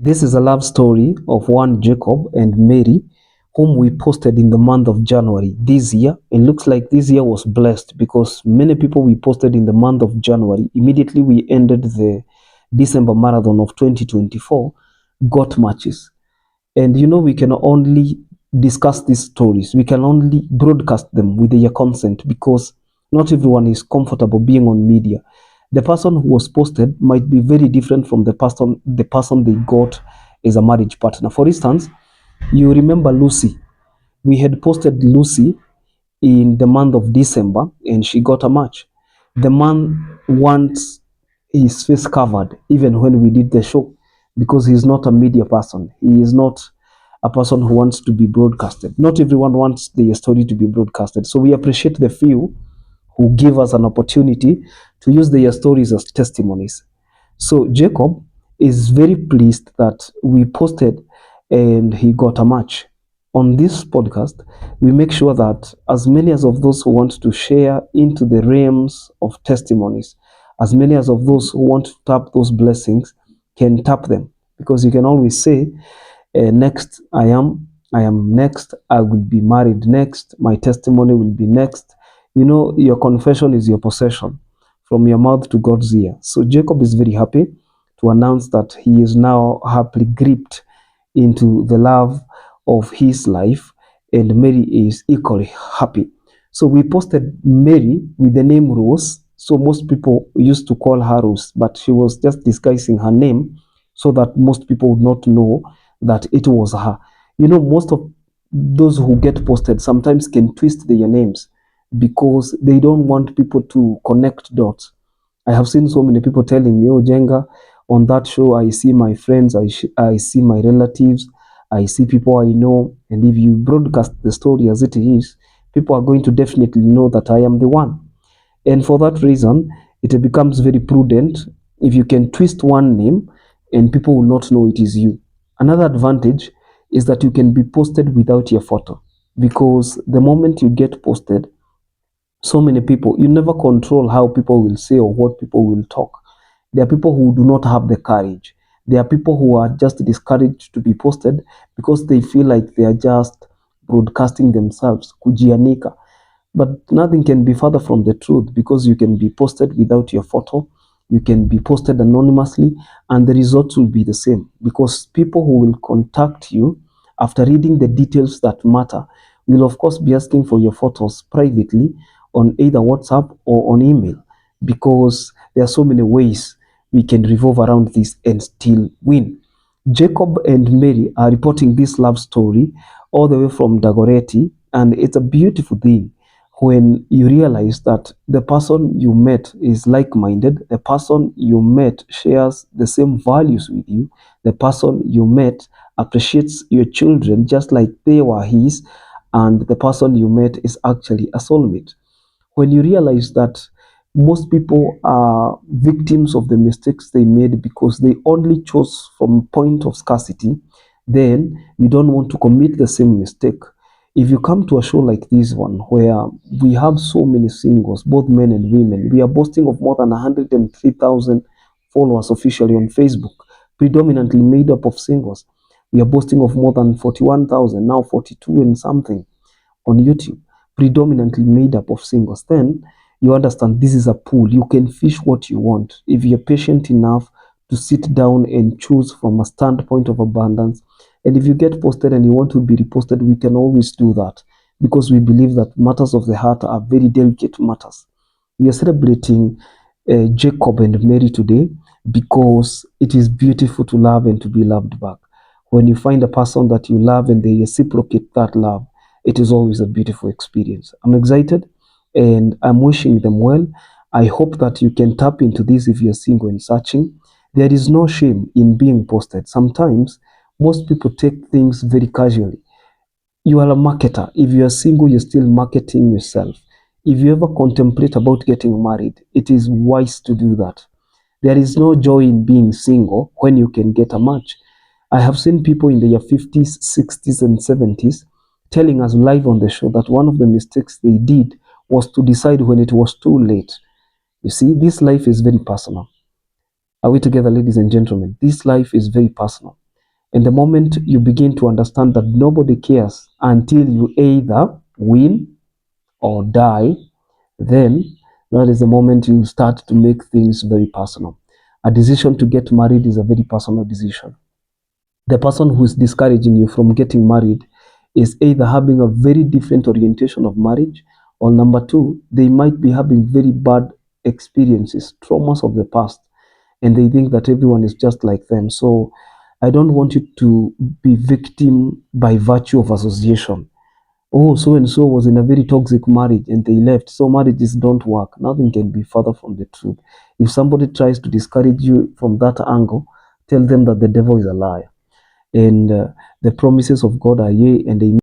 This is a love story of one Jacob and Mary, whom we posted in the month of January this year. It looks like this year was blessed because many people we posted in the month of January, immediately we ended the December marathon of 2024, got matches. And we can only discuss these stories, we can only broadcast them with their consent because not everyone is comfortable being on media. The person who was posted might be very different from the person they got as a marriage partner. For instance, you remember Lucy. We had posted Lucy in the month of December and she got a match. The man wants his face covered even when we did the show because he's not a media person. He is not a person who wants to be broadcasted. Not everyone wants their story to be broadcasted. So we appreciate the few who give us an opportunity to use their stories as testimonies. So Jacob is very pleased that we posted and he got a match. On this podcast, we make sure that as many as of those who want to share into the realms of testimonies, as many as of those who want to tap those blessings can tap them. Because you can always say, next I am next, I will be married next, my testimony will be next. Your confession is your possession, from your mouth to God's ear. So Jacob is very happy to announce that he is now happily gripped into the love of his life, and Mary is equally happy. So we posted Mary with the name Rose. So most people used to call her Rose, but she was just disguising her name so that most people would not know that it was her. Most of those who get posted sometimes can twist their names because they don't want people to connect dots. I have seen so many people telling me, "Oh, Jenga, on that show, I see my friends, I see my relatives, I see people I know." And if you broadcast the story as it is, people are going to definitely know that I am the one. And for that reason, it becomes very prudent if you can twist one name and people will not know it is you. Another advantage is that you can be posted without your photo because the moment you get posted, so many people, you never control how people will say or what people will talk. There are people who do not have the courage. There are people who are just discouraged to be posted because they feel like they are just broadcasting themselves, kujianika. But nothing can be further from the truth because you can be posted without your photo, you can be posted anonymously, and the results will be the same because people who will contact you after reading the details that matter will, of course, be asking for your photos privately on either WhatsApp or on email because there are so many ways we can revolve around this and still win. Jacob and Mary are reporting this love story all the way from Dagoretti, and it's a beautiful thing when you realize that the person you met is like-minded, the person you met shares the same values with you, the person you met appreciates your children just like they were his, and the person you met is actually a soulmate. When you realize that most people are victims of the mistakes they made because they only chose from a point of scarcity, then you don't want to commit the same mistake. If you come to a show like this one, where we have so many singles, both men and women, we are boasting of more than 103,000 followers officially on Facebook, predominantly made up of singles. We are boasting of more than 41,000, now 42 and something on YouTube, predominantly made up of singles. Then you understand this is a pool. You can fish what you want. If you're patient enough to sit down and choose from a standpoint of abundance, and if you get posted and you want to be reposted, we can always do that because we believe that matters of the heart are very delicate matters. We are celebrating Jacob and Mary today because it is beautiful to love and to be loved back. When you find a person that you love and they reciprocate that love, it is always a beautiful experience. I'm excited and I'm wishing them well. I hope that you can tap into this if you're single and searching. There is no shame in being posted. Sometimes most people take things very casually. You are a marketer. If you are single, you're still marketing yourself. If you ever contemplate about getting married, it is wise to do that. There is no joy in being single when you can get a match. I have seen people in their 50s, 60s, and 70s telling us live on the show that one of the mistakes they did was to decide when it was too late. You see, this life is very personal. Are we together, ladies and gentlemen? This life is very personal. And the moment you begin to understand that nobody cares until you either win or die, then that is the moment you start to make things very personal. A decision to get married is a very personal decision. The person who is discouraging you from getting married is either having a very different orientation of marriage, or number two, they might be having very bad experiences, traumas of the past, and they think that everyone is just like them. So I don't want you to be victim by virtue of association. Oh, so and so was in a very toxic marriage and they left, so marriages don't work. Nothing can be further from the truth. If somebody tries to discourage you from that angle, tell them that the devil is a liar, and the promises of God are yea and amen.